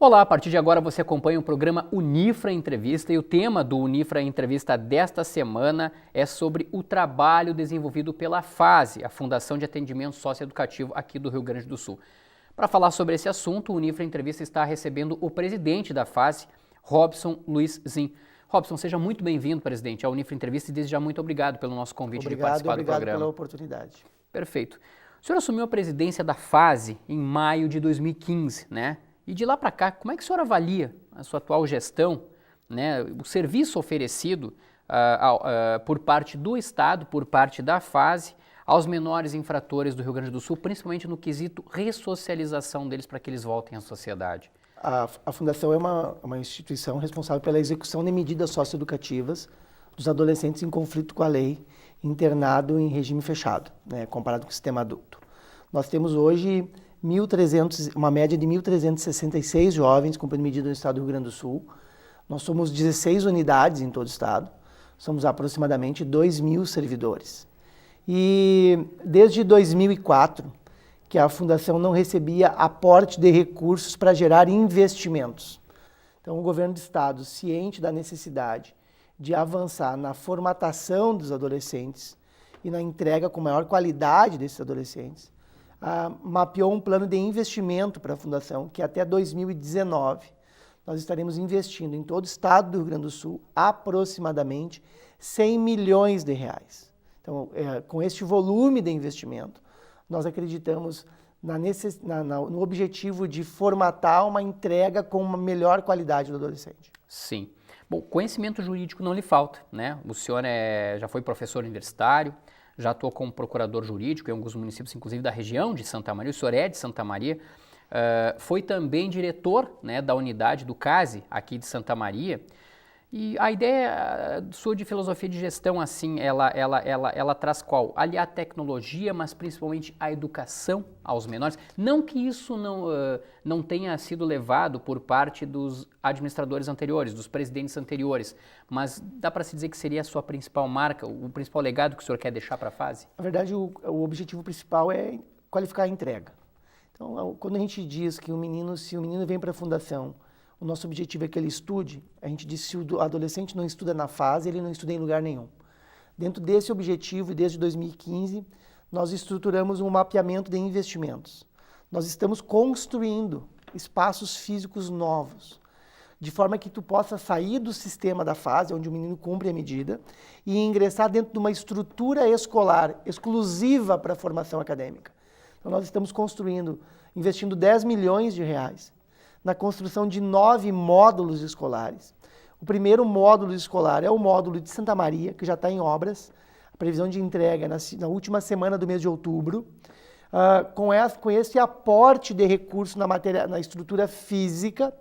Olá, a partir de agora você acompanha o programa Unifra Entrevista e o tema do Unifra Entrevista desta semana é sobre o trabalho desenvolvido pela FASE, a Fundação de Atendimento Socioeducativo aqui do Rio Grande do Sul. Para falar sobre esse assunto, o Unifra Entrevista está recebendo o presidente da FASE, Robson Luiz Zin. Robson, seja muito bem-vindo, presidente, à Unifra Entrevista e desde já muito obrigado pelo nosso convite de participar do programa. Obrigado pela oportunidade. Perfeito. O senhor assumiu a presidência da FASE em maio de 2015, né? E de lá para cá, como é que o senhor avalia a sua atual gestão, né, o serviço oferecido por parte do Estado, por parte da FASE, aos menores infratores do Rio Grande do Sul, principalmente no quesito ressocialização deles para que eles voltem à sociedade? A Fundação é uma instituição responsável pela execução de medidas socioeducativas dos adolescentes em conflito com a lei, internado em regime fechado, né, comparado com o sistema adulto. Nós temos hoje uma média de 1.366 jovens cumprindo medida no estado do Rio Grande do Sul. Nós somos 16 unidades em todo o estado, somos aproximadamente 2.000 servidores. E desde 2004, que a Fundação não recebia aporte de recursos para gerar investimentos. Então o governo do estado, ciente da necessidade de avançar na formatação dos adolescentes e na entrega com maior qualidade desses adolescentes, mapeou um plano de investimento para a Fundação, que até 2019 nós estaremos investindo em todo o estado do Rio Grande do Sul aproximadamente 100 milhões de reais. Então, com este volume de investimento, nós acreditamos no objetivo de formatar uma entrega com uma melhor qualidade do adolescente. Sim. Bom, conhecimento jurídico não lhe falta, né? O senhor já foi professor universitário, já atuou como procurador jurídico em alguns municípios, inclusive da região de Santa Maria, o senhor é de Santa Maria, foi também diretor, né, da unidade do CASE aqui de Santa Maria, e a ideia sua de filosofia de gestão, assim, ela traz qual? Aliar a tecnologia, mas principalmente a educação aos menores. Não que isso não tenha sido levado por parte dos administradores anteriores, dos presidentes anteriores, mas dá para se dizer que seria a sua principal marca, o principal legado que o senhor quer deixar para a FASE? Na verdade, o objetivo principal é qualificar a entrega. Então, quando a gente diz que se o menino vem para a Fundação, o nosso objetivo é que ele estude, a gente diz que se o adolescente não estuda na FASE, ele não estuda em lugar nenhum. Dentro desse objetivo, e desde 2015, nós estruturamos um mapeamento de investimentos. Nós estamos construindo espaços físicos novos, de forma que tu possa sair do sistema da FASE, onde o menino cumpre a medida, e ingressar dentro de uma estrutura escolar exclusiva para a formação acadêmica. Então nós estamos investindo 10 milhões de reais na construção de 9 módulos escolares. O primeiro módulo escolar é o módulo de Santa Maria, que já está em obras, a previsão de entrega na última semana do mês de outubro, com esse aporte de recursos na estrutura física.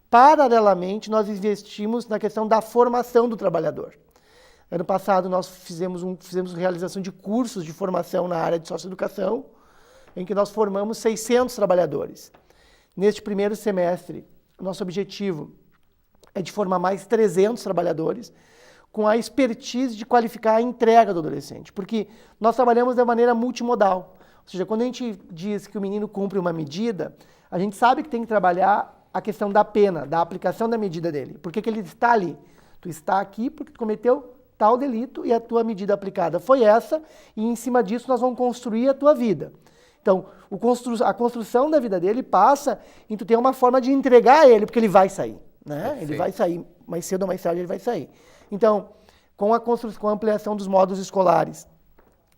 Paralelamente, nós investimos na questão da formação do trabalhador. Ano passado, nós fizemos realização de cursos de formação na área de socioeducação, em que nós formamos 600 trabalhadores. Neste primeiro semestre, nosso objetivo é de formar mais 300 trabalhadores com a expertise de qualificar a entrega do adolescente, porque nós trabalhamos de maneira multimodal. Ou seja, quando a gente diz que o menino cumpre uma medida, a gente sabe que tem que trabalhar a questão da pena, da aplicação da medida dele. Por que ele está ali? Tu está aqui porque tu cometeu tal delito e a tua medida aplicada foi essa, e em cima disso nós vamos construir a tua vida. Então, a construção da vida dele passa em tu ter uma forma de entregar ele, porque ele vai sair, né? Ele vai sair, mais cedo ou mais tarde ele vai sair. Então, com a ampliação dos módulos escolares,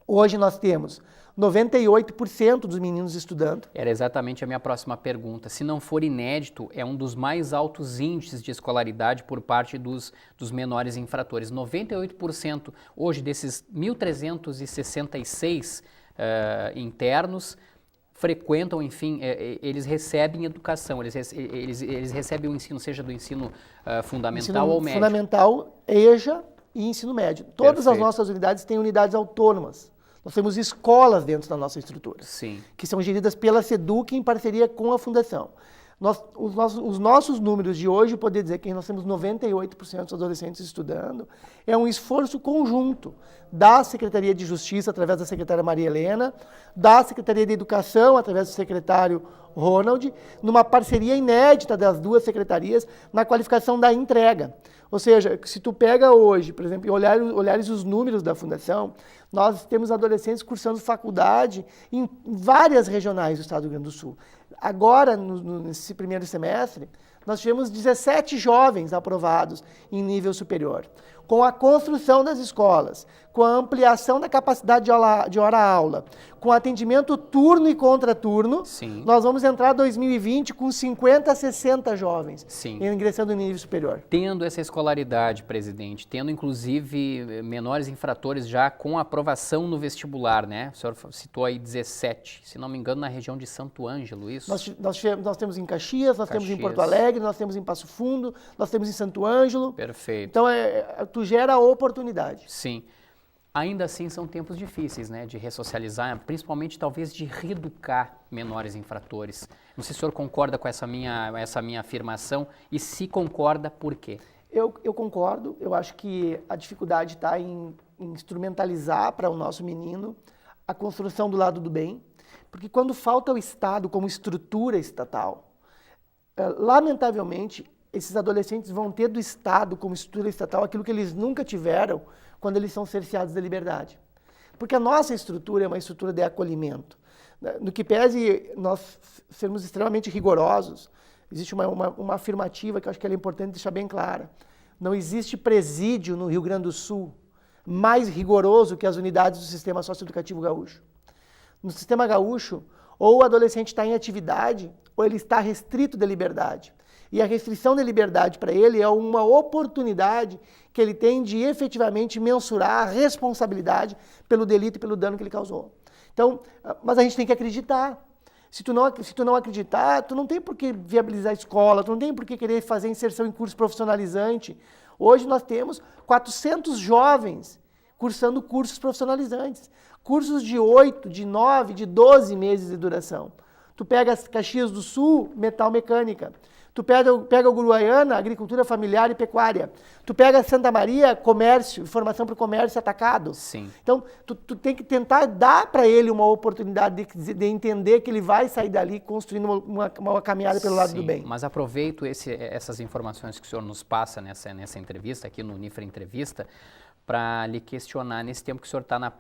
hoje nós temos 98% dos meninos estudando. Era exatamente a minha próxima pergunta. Se não for inédito, é um dos mais altos índices de escolaridade por parte dos menores infratores. 98% hoje desses 1.366 internos frequentam, enfim, eles recebem educação, eles recebem o ensino, seja do ensino fundamental ou médio. Fundamental, EJA e ensino médio. Todas as nossas unidades têm unidades autônomas. Nós temos escolas dentro da nossa estrutura, sim, que são geridas pela SEDUC em parceria com a Fundação. Os nossos números de hoje, poder dizer que nós temos 98% dos adolescentes estudando, é um esforço conjunto da Secretaria de Justiça, através da secretária Maria Helena, da Secretaria de Educação, através do secretário Ronald, numa parceria inédita das duas secretarias na qualificação da entrega. Ou seja, se tu pega hoje, por exemplo, e olhares os números da Fundação, nós temos adolescentes cursando faculdade em várias regionais do estado do Rio Grande do Sul. Agora, nesse primeiro semestre, nós tivemos 17 jovens aprovados em nível superior. Com a construção das escolas, com a ampliação da capacidade de hora-aula, com atendimento turno e contraturno, Sim. nós vamos entrar em 2020 com 50 a 60 jovens ingressando no nível superior. Tendo essa escolaridade, presidente, tendo inclusive menores infratores já com aprovação no vestibular, né? O senhor citou aí 17, se não me engano, na região de Santo Ângelo, isso? Nós temos em Caxias, nós temos em Porto Alegre, nós temos em Passo Fundo, nós temos em Santo Ângelo. Perfeito. Então, tu gera oportunidade. Sim. Ainda assim, são tempos difíceis, né, de ressocializar, principalmente, talvez, de reeducar menores infratores. Não sei se o senhor concorda com essa minha afirmação e se concorda, por quê? Eu concordo. Eu acho que a dificuldade está em instrumentalizar para o nosso menino a construção do lado do bem, porque quando falta o Estado como estrutura estatal, lamentavelmente, esses adolescentes vão ter do Estado como estrutura estatal aquilo que eles nunca tiveram quando eles são cerceados da liberdade. Porque a nossa estrutura é uma estrutura de acolhimento. No que pese nós sermos extremamente rigorosos, existe uma afirmativa que eu acho que é importante deixar bem clara. Não existe presídio no Rio Grande do Sul mais rigoroso que as unidades do sistema socioeducativo gaúcho. No sistema gaúcho, ou o adolescente está em atividade, ou ele está restrito da liberdade. E a restrição da liberdade para ele é uma oportunidade que ele tem de efetivamente mensurar a responsabilidade pelo delito e pelo dano que ele causou. Então, mas a gente tem que acreditar. Se tu não acreditar, tu não tem por que viabilizar a escola, tu não tem por que querer fazer inserção em curso profissionalizante. Hoje nós temos 400 jovens cursando cursos profissionalizantes. Cursos de 8, de 9, de 12 meses de duração. Tu pega Caxias do Sul, metal mecânica. Tu pega o Uruguaiana, agricultura familiar e pecuária. Tu pega Santa Maria, comércio, formação para o comércio atacado. Sim. Então, tu tem que tentar dar para ele uma oportunidade de entender que ele vai sair dali construindo uma caminhada pelo lado do bem. Mas aproveito essas informações que o senhor nos passa nessa entrevista, aqui no Unifra Entrevista, para lhe questionar, nesse tempo que o senhor está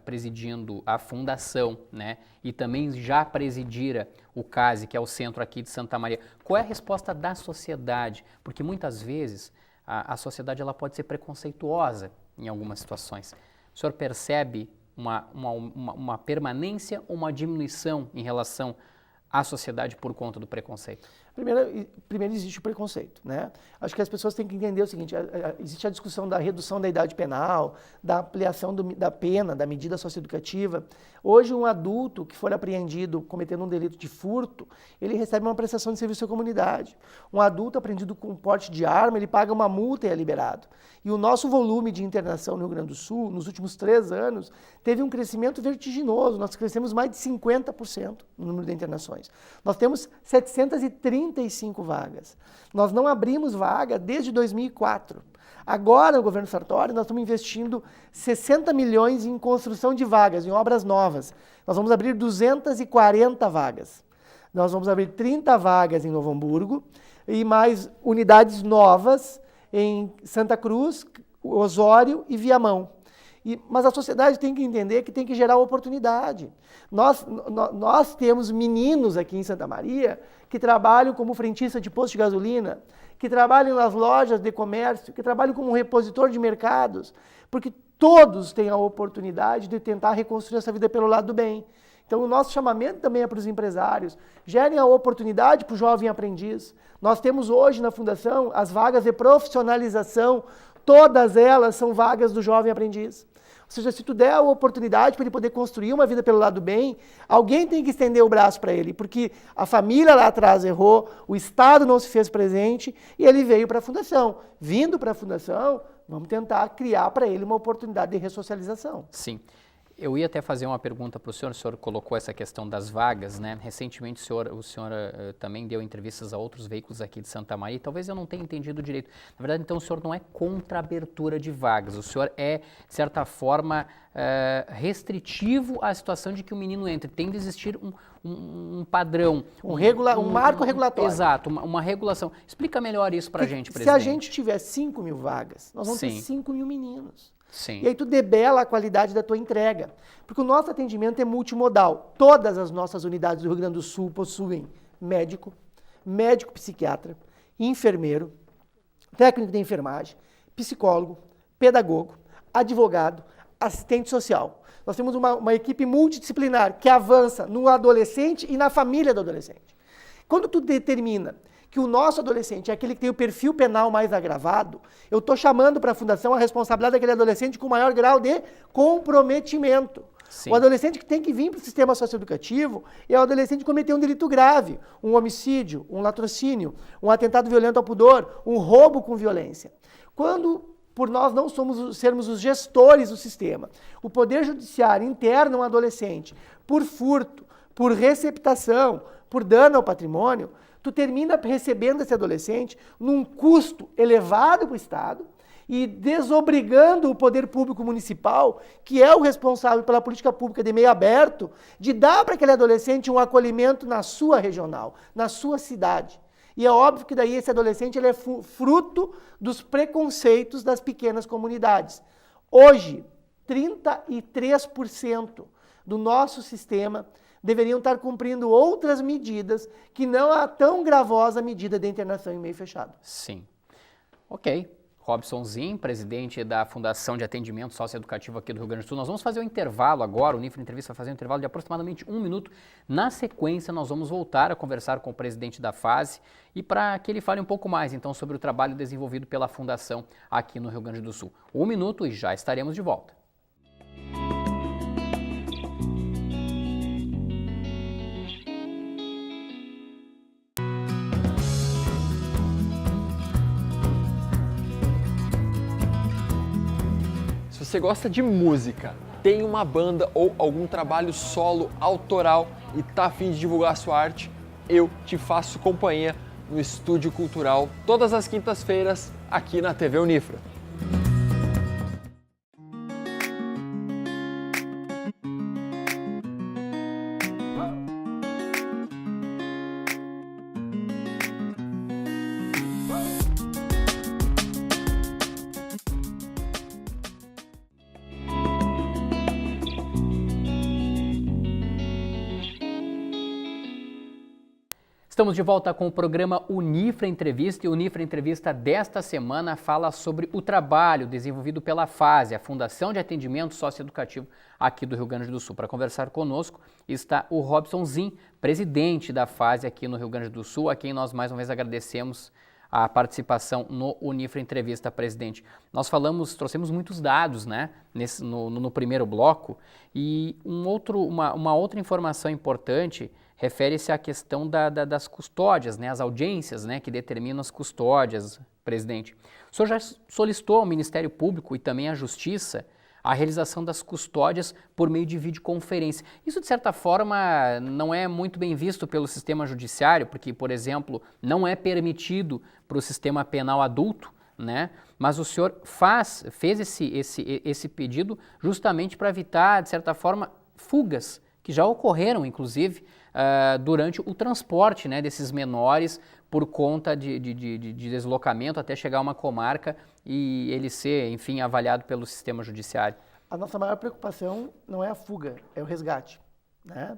presidindo a fundação, né, e também já presidira o CASE, que é o centro aqui de Santa Maria, qual é a resposta da sociedade? Porque muitas vezes a sociedade ela pode ser preconceituosa em algumas situações. O senhor percebe uma permanência ou uma diminuição em relação à sociedade por conta do preconceito? Primeiro existe o preconceito, né? Acho que as pessoas têm que entender o seguinte, existe a discussão da redução da idade penal, da ampliação da pena, da medida socioeducativa. Hoje um adulto que for apreendido cometendo um delito de furto, ele recebe uma prestação de serviço à comunidade. Um adulto apreendido com porte de arma, ele paga uma multa e é liberado. E o nosso volume de internação no Rio Grande do Sul, nos últimos 3 anos, teve um crescimento vertiginoso. Nós crescemos mais de 50% no número de internações. Nós temos 735 vagas. Nós não abrimos vaga desde 2004. Agora, no governo Sartori, nós estamos investindo 60 milhões em construção de vagas, em obras novas. Nós vamos abrir 240 vagas. Nós vamos abrir 30 vagas em Novo Hamburgo e mais unidades novas em Santa Cruz, Osório e Viamão. Mas a sociedade tem que entender que tem que gerar oportunidade. Nós temos meninos aqui em Santa Maria que trabalham como frentista de posto de gasolina, que trabalham nas lojas de comércio, que trabalham como repositor de mercados, porque todos têm a oportunidade de tentar reconstruir essa vida pelo lado do bem. Então, o nosso chamamento também é para os empresários. Gerem a oportunidade para o jovem aprendiz. Nós temos hoje na Fundação as vagas de profissionalização, todas elas são vagas do jovem aprendiz. Ou seja, se tu der a oportunidade para ele poder construir uma vida pelo lado do bem, alguém tem que estender o braço para ele, porque a família lá atrás errou, o Estado não se fez presente e ele veio para a Fundação. Vindo para a Fundação, vamos tentar criar para ele uma oportunidade de ressocialização. Sim. Eu ia até fazer uma pergunta para o senhor colocou essa questão das vagas, né? Recentemente o senhor também deu entrevistas a outros veículos aqui de Santa Maria, e talvez eu não tenha entendido direito. Na verdade, então, o senhor não é contra a abertura de vagas, o senhor é, de certa forma, restritivo à situação de que o menino entre. Tem de existir um padrão. Um marco regulatório. Exato, uma regulação. Explica melhor isso para a gente, presidente. Se a gente tiver 5 mil vagas, nós vamos ter 5 mil meninos. Sim. E aí tu debela a qualidade da tua entrega. Porque o nosso atendimento é multimodal. Todas as nossas unidades do Rio Grande do Sul possuem médico psiquiatra, enfermeiro, técnico de enfermagem, psicólogo, pedagogo, advogado, assistente social. Nós temos uma equipe multidisciplinar que avança no adolescente e na família do adolescente. Quando tu determina que o nosso adolescente é aquele que tem o perfil penal mais agravado, eu estou chamando para a fundação a responsabilidade daquele adolescente com maior grau de comprometimento. Sim. O adolescente que tem que vir para o sistema socioeducativo é o adolescente que cometeu um delito grave, um homicídio, um latrocínio, um atentado violento ao pudor, um roubo com violência. Quando, por nós não sermos os gestores do sistema, o Poder Judiciário interna um adolescente por furto, por receptação, por dano ao patrimônio, tu termina recebendo esse adolescente num custo elevado para o Estado e desobrigando o poder público municipal, que é o responsável pela política pública de meio aberto, de dar para aquele adolescente um acolhimento na sua regional, na sua cidade. E é óbvio que daí esse adolescente ele é fruto dos preconceitos das pequenas comunidades. Hoje, 33% do nosso sistema deveriam estar cumprindo outras medidas que não a tão gravosa medida de internação em meio fechado. Sim. Ok. Robson Zin, presidente da Fundação de Atendimento Socioeducativo aqui do Rio Grande do Sul. Nós vamos fazer um intervalo agora, o Unifre Entrevista vai fazer um intervalo de aproximadamente 1 minuto. Na sequência, nós vamos voltar a conversar com o presidente da FASE e para que ele fale um pouco mais, então, sobre o trabalho desenvolvido pela Fundação aqui no Rio Grande do Sul. 1 minuto e já estaremos de volta. Se você gosta de música, tem uma banda ou algum trabalho solo autoral e tá a fim de divulgar a sua arte, eu te faço companhia no Estúdio Cultural todas as quintas-feiras aqui na TV Unifra. Estamos de volta com o programa Unifra Entrevista e o Unifra Entrevista desta semana fala sobre o trabalho desenvolvido pela FASE, a Fundação de Atendimento Socioeducativo aqui do Rio Grande do Sul. Para conversar conosco está o Robson Zin, presidente da FASE aqui no Rio Grande do Sul, a quem nós mais uma vez agradecemos a participação no Unifra Entrevista, presidente. Nós trouxemos muitos dados, né, no primeiro bloco e uma outra informação importante refere-se à questão das custódias, né, as audiências, né, que determinam as custódias, presidente. O senhor já solicitou ao Ministério Público e também à Justiça a realização das custódias por meio de videoconferência. Isso, de certa forma, não é muito bem visto pelo sistema judiciário, porque, por exemplo, não é permitido para o sistema penal adulto, né? Mas o senhor fez esse pedido justamente para evitar, de certa forma, fugas que já ocorreram, inclusive, durante o transporte, né, desses menores por conta de deslocamento até chegar a uma comarca e ele ser, enfim, avaliado pelo sistema judiciário. A nossa maior preocupação não é a fuga, é o resgate, né?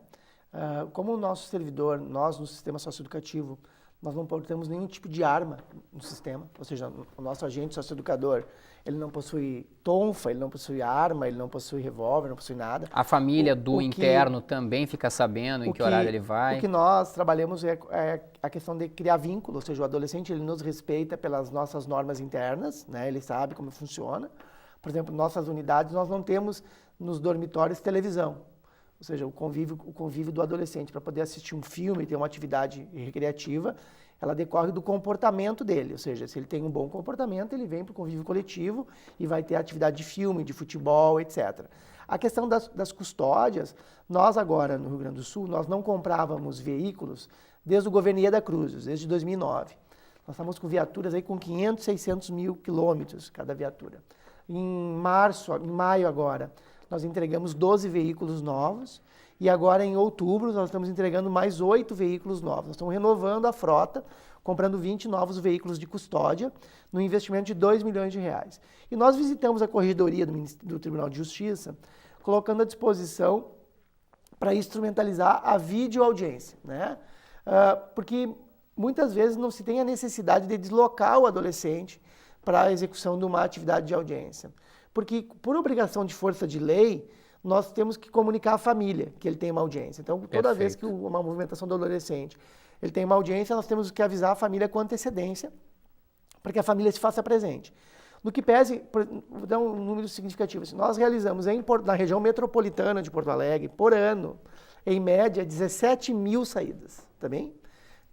Como o nosso servidor, nós no sistema socioeducativo, nós não portamos nenhum tipo de arma no sistema, ou seja, o nosso agente socioeducador, ele não possui tonfa, ele não possui arma, ele não possui revólver, não possui nada. A família do interno também fica sabendo em que horário ele vai. O que nós trabalhamos é a questão de criar vínculo, ou seja, o adolescente ele nos respeita pelas nossas normas internas, né? Ele sabe como funciona. Por exemplo, nossas unidades nós não temos nos dormitórios televisão, ou seja, o convívio do adolescente para poder assistir um filme, ter uma atividade recreativa, ela decorre do comportamento dele, ou seja, se ele tem um bom comportamento, ele vem para o convívio coletivo e vai ter atividade de filme, de futebol, etc. A questão das custódias, nós agora no Rio Grande do Sul, nós não comprávamos veículos desde o governo Ieda Cruz, desde 2009. Nós estamos com viaturas aí com 500, 600 mil quilômetros cada viatura. Em maio agora, nós entregamos 12 veículos novos e agora em outubro nós estamos entregando mais 8 veículos novos. Nós estamos renovando a frota, comprando 20 novos veículos de custódia, no investimento de R$2 milhões. E nós visitamos a corregedoria do Tribunal de Justiça, colocando à disposição para instrumentalizar a videoaudiência, né? Porque muitas vezes não se tem a necessidade de deslocar o adolescente para a execução de uma atividade de audiência. Porque, por obrigação de força de lei, nós temos que comunicar à família que ele tem uma audiência. Então, toda vez que uma movimentação do adolescente ele tem uma audiência, nós temos que avisar a família com antecedência para que a família se faça presente. No que pese, vou dar um número significativo, assim, nós realizamos na região metropolitana de Porto Alegre, por ano, em média, 17 mil saídas, tá bem?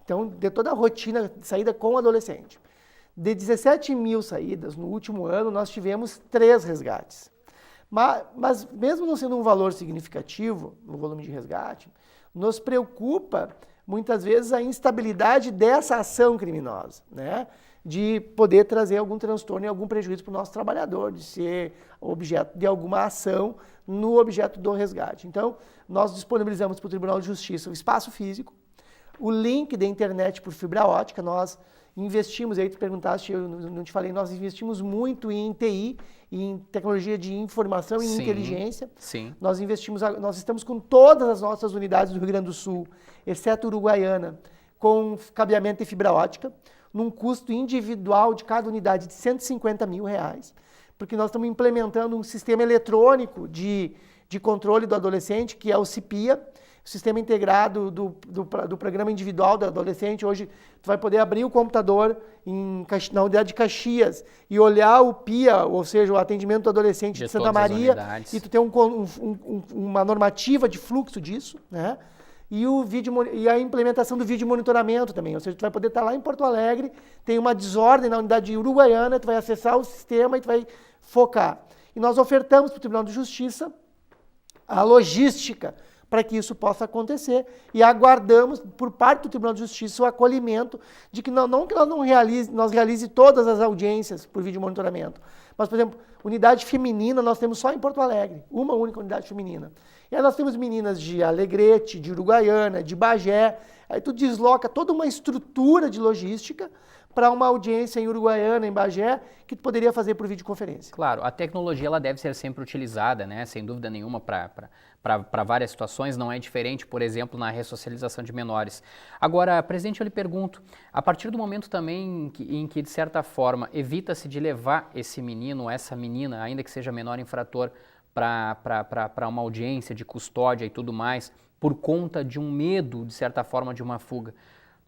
Então, de toda a rotina de saída com o adolescente. De 17 mil saídas, no último ano, nós tivemos 3 resgates. Mas mesmo não sendo um valor significativo no volume de resgate, nos preocupa, muitas vezes, a instabilidade dessa ação criminosa, né? De poder trazer algum transtorno e algum prejuízo para o nosso trabalhador, de ser objeto de alguma ação no objeto do resgate. Então, nós disponibilizamos para o Tribunal de Justiça o espaço físico, o link da internet por fibra ótica. Nós investimos, aí tu perguntaste, eu não te falei, nós investimos muito em TI, em tecnologia de informação e inteligência. Sim. Nós estamos com todas as nossas unidades do Rio Grande do Sul, exceto Uruguaiana, com cabeamento de fibra ótica, num custo individual de cada unidade de R$150 mil, porque nós estamos implementando um sistema eletrônico de controle do adolescente, que é o CIPIA, o Sistema Integrado do Programa Individual do Adolescente. Hoje, tu vai poder abrir o computador na unidade de Caxias e olhar o PIA, ou seja, o atendimento do adolescente de Santa Maria, e tu tem uma normativa de fluxo disso, né? E a implementação do vídeo monitoramento também, ou seja, tu vai poder estar lá em Porto Alegre, tem uma desordem na unidade uruguaiana, tu vai acessar o sistema e tu vai focar. E nós ofertamos para o Tribunal de Justiça a logística para que isso possa acontecer e aguardamos por parte do Tribunal de Justiça o acolhimento de que não que nós realize todas as audiências por vídeo monitoramento, mas, por exemplo, unidade feminina nós temos só em Porto Alegre, uma única unidade feminina. E aí nós temos meninas de Alegrete, de Uruguaiana, de Bagé, aí tu desloca toda uma estrutura de logística para uma audiência em Uruguaiana, em Bagé, que tu poderia fazer por videoconferência. Claro, a tecnologia ela deve ser sempre utilizada, né? Sem dúvida nenhuma, para várias situações. Não é diferente, por exemplo, na ressocialização de menores. Agora, presidente, eu lhe pergunto, a partir do momento também em que de certa forma, evita-se de levar esse menino ou essa menina, ainda que seja menor infrator, para uma audiência de custódia e tudo mais, por conta de um medo, de certa forma, de uma fuga.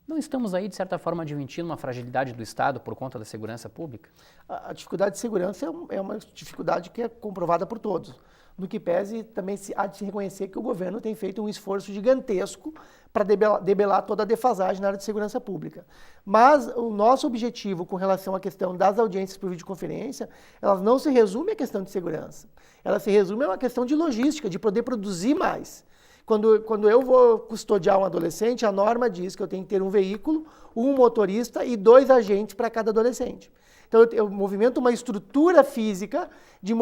Não estamos aí, de certa forma, admitindo uma fragilidade do Estado por conta da segurança pública? A dificuldade de segurança é uma dificuldade que é comprovada por todos. No que pese, também há de se reconhecer que o governo tem feito um esforço gigantesco para debelar toda a defasagem na área de segurança pública. Mas o nosso objetivo com relação à questão das audiências por videoconferência, elas não se resumem à questão de segurança. Ela se resume a uma questão de logística, de poder produzir mais. Quando eu vou custodiar um adolescente, a norma diz que eu tenho que ter um veículo, um motorista e 2 agentes para cada adolescente. Então eu movimento uma estrutura física de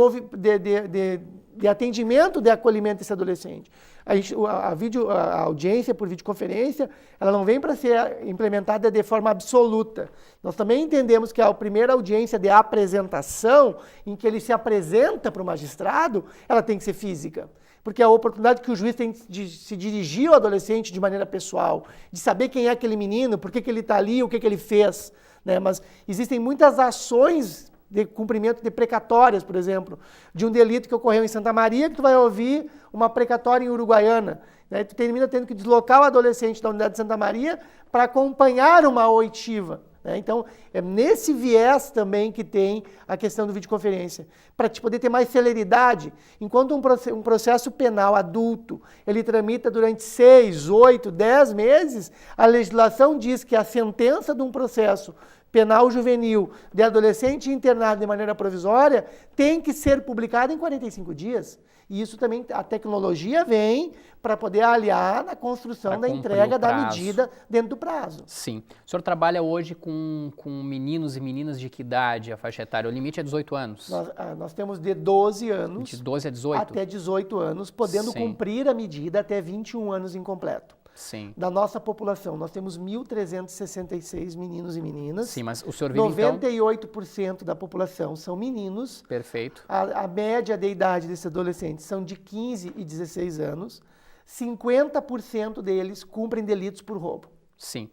atendimento, de acolhimento desse adolescente. A audiência por videoconferência, ela não vem para ser implementada de forma absoluta. Nós também entendemos que a primeira audiência de apresentação, em que ele se apresenta para o magistrado, ela tem que ser física. Porque a oportunidade que o juiz tem de se dirigir ao adolescente de maneira pessoal, de saber quem é aquele menino, por que ele está ali, o que ele fez, né? Mas existem muitas ações de cumprimento de precatórias, por exemplo, de um delito que ocorreu em Santa Maria, que tu vai ouvir uma precatória em Uruguaiana. Né? Tu termina tendo que deslocar o adolescente da unidade de Santa Maria para acompanhar uma oitiva. Então, é nesse viés também que tem a questão do videoconferência, para te poder ter mais celeridade. Enquanto um processo penal adulto, ele tramita durante 6, 8, 10 meses, a legislação diz que a sentença de um processo penal juvenil de adolescente internado de maneira provisória tem que ser publicada em 45 dias. E isso também, a tecnologia vem para poder aliar na construção Pra da cumprir entrega o da prazo. medida dentro do prazo. Sim. O senhor trabalha hoje com meninos e meninas de que idade, a faixa etária? O limite é 18 anos. Nós temos de 12 anos De 12 a 18? até 18 anos, podendo Sim. cumprir a medida até 21 anos incompleto. Sim. Da nossa população, nós temos 1.366 meninos e meninas. Sim, mas o senhor vive então... 98% da população são meninos. Perfeito. A média de idade desses adolescentes são de 15 e 16 anos. 50% deles cumprem delitos por roubo. Sim.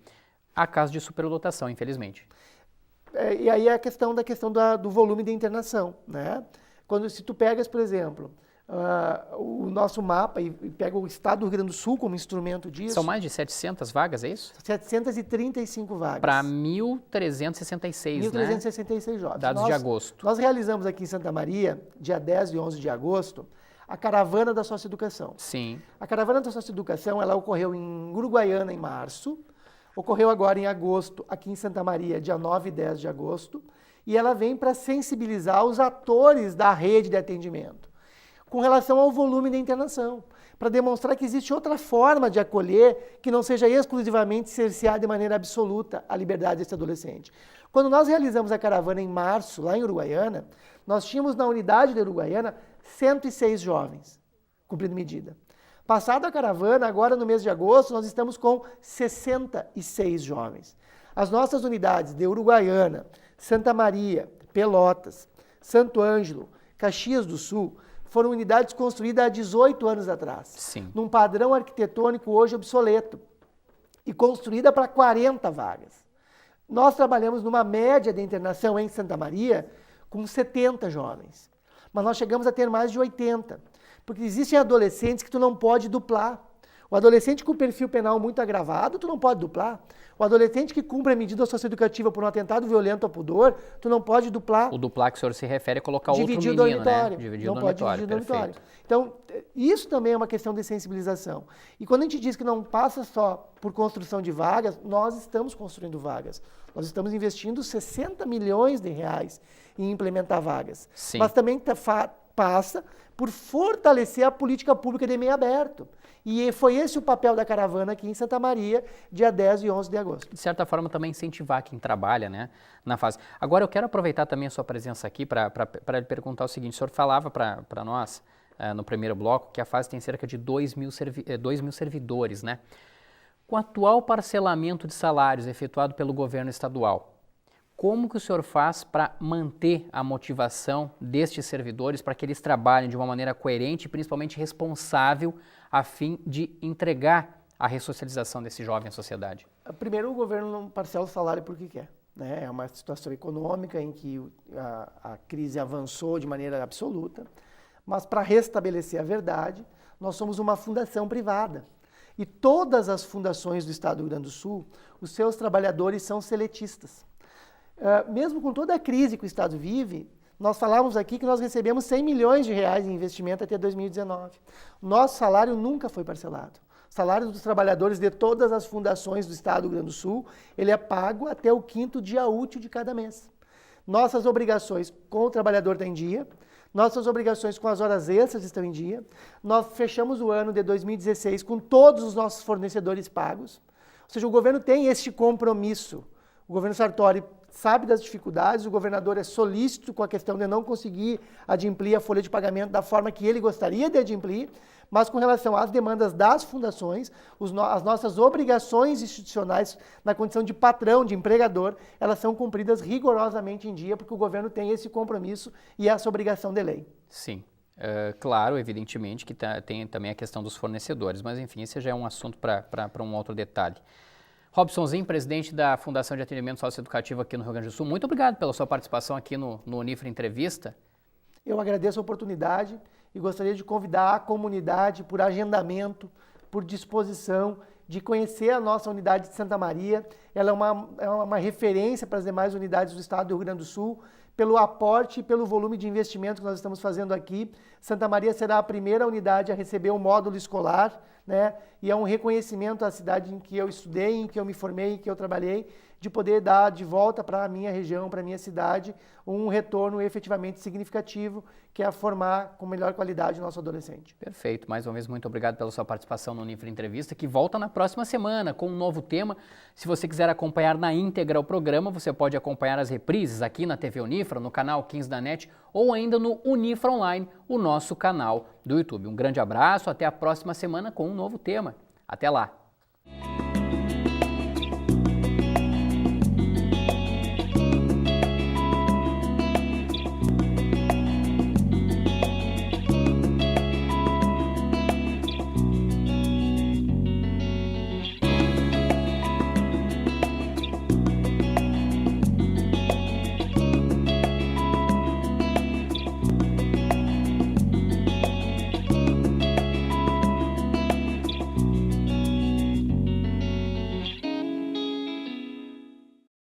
Há casos de superlotação, infelizmente. E aí é a questão do volume de internação, né? Se tu pegas, por exemplo, o nosso mapa e pega o estado do Rio Grande do Sul como instrumento disso... São mais de 700 vagas, é isso? 735 vagas. Para 1.366, né? 1.366 jovens. Dados de agosto. Nós realizamos aqui em Santa Maria, dia 10 e 11 de agosto, a Caravana da Socioeducação. Sim. A Caravana da Socioeducação, ela ocorreu em Uruguaiana em março, ocorreu agora em agosto, aqui em Santa Maria, dia 9 e 10 de agosto, e ela vem para sensibilizar os atores da rede de atendimento com relação ao volume da internação, para demonstrar que existe outra forma de acolher que não seja exclusivamente cercear de maneira absoluta a liberdade desse adolescente. Quando nós realizamos a caravana em março, lá em Uruguaiana, nós tínhamos na unidade de Uruguaiana 106 jovens cumprindo medida. Passada a caravana, agora no mês de agosto, nós estamos com 66 jovens. As nossas unidades de Uruguaiana, Santa Maria, Pelotas, Santo Ângelo, Caxias do Sul, foram unidades construídas há 18 anos atrás. Sim. Num padrão arquitetônico hoje obsoleto. E construída para 40 vagas. Nós trabalhamos numa média de internação em Santa Maria com 70 jovens. Mas nós chegamos a ter mais de 80. Porque existem adolescentes que tu não pode duplar. O adolescente com perfil penal muito agravado, tu não pode duplar. O adolescente que cumpre a medida socioeducativa por um atentado violento ao pudor, tu não pode duplar. O duplar que o senhor se refere é colocar Dividir outro menino, o dormitório. né? Dividir Não o pode dormitório, dividir o dormitório. perfeito. Então, isso também é uma questão de sensibilização. E quando a gente diz que não passa só por construção de vagas, nós estamos construindo vagas. Nós estamos investindo 60 milhões de reais em implementar vagas. Sim. Mas também passa por fortalecer a política pública de meio aberto. E foi esse o papel da caravana aqui em Santa Maria, dia 10 e 11 de agosto. De certa forma, também incentivar quem trabalha, né, na fase. Agora, eu quero aproveitar também a sua presença aqui para lhe perguntar o seguinte. O senhor falava para nós, no primeiro bloco, que a fase tem cerca de 2 mil servidores, né? Com o atual parcelamento de salários efetuado pelo governo estadual, como que o senhor faz para manter a motivação destes servidores para que eles trabalhem de uma maneira coerente e principalmente responsável a fim de entregar a ressocialização desse jovem à sociedade? Primeiro, o governo não parcela o salário porque quer. Né? É uma situação econômica em que a crise avançou de maneira absoluta, mas para restabelecer a verdade, nós somos uma fundação privada. E todas as fundações do Estado do Rio Grande do Sul, os seus trabalhadores são seletistas. Mesmo com toda a crise que o Estado vive, nós falávamos aqui que nós recebemos 100 milhões de reais em investimento até 2019. Nosso salário nunca foi parcelado. O salário dos trabalhadores de todas as fundações do Estado do Rio Grande do Sul, ele é pago até o 5º dia útil de cada mês. Nossas obrigações com o trabalhador estão em dia, nossas obrigações com as horas extras estão em dia. Nós fechamos o ano de 2016 com todos os nossos fornecedores pagos. Ou seja, o governo tem este compromisso. O governo Sartori sabe das dificuldades, o governador é solícito com a questão de não conseguir adimplir a folha de pagamento da forma que ele gostaria de adimplir, mas com relação às demandas das fundações, as nossas obrigações institucionais na condição de patrão, de empregador, elas são cumpridas rigorosamente em dia, porque o governo tem esse compromisso e essa obrigação de lei. Sim. Claro, evidentemente, que tem também a questão dos fornecedores, mas enfim, esse já é um assunto para um outro detalhe. Robsonzinho, presidente da Fundação de Atendimento Socioeducativo aqui no Rio Grande do Sul, muito obrigado pela sua participação aqui no Unifre Entrevista. Eu agradeço a oportunidade e gostaria de convidar a comunidade por agendamento, por disposição, de conhecer a nossa unidade de Santa Maria ela é uma referência para as demais unidades do estado do Rio Grande do Sul, pelo aporte e pelo volume de investimento que nós estamos fazendo aqui. Santa Maria será a primeira unidade a receber um módulo escolar, né? E é um reconhecimento à cidade em que eu estudei, em que eu me formei, em que eu trabalhei, de poder dar de volta para a minha região, para a minha cidade, um retorno efetivamente significativo, que é formar com melhor qualidade o nosso adolescente. Perfeito. Mais uma vez, muito obrigado pela sua participação no Unifra Entrevista, que volta na próxima semana com um novo tema. Se você quiser acompanhar na íntegra o programa, você pode acompanhar as reprises aqui na TV Unifra, no canal 15 da NET, ou ainda no Unifra Online, o nosso canal do YouTube. Um grande abraço, até a próxima semana com um novo tema. Até lá!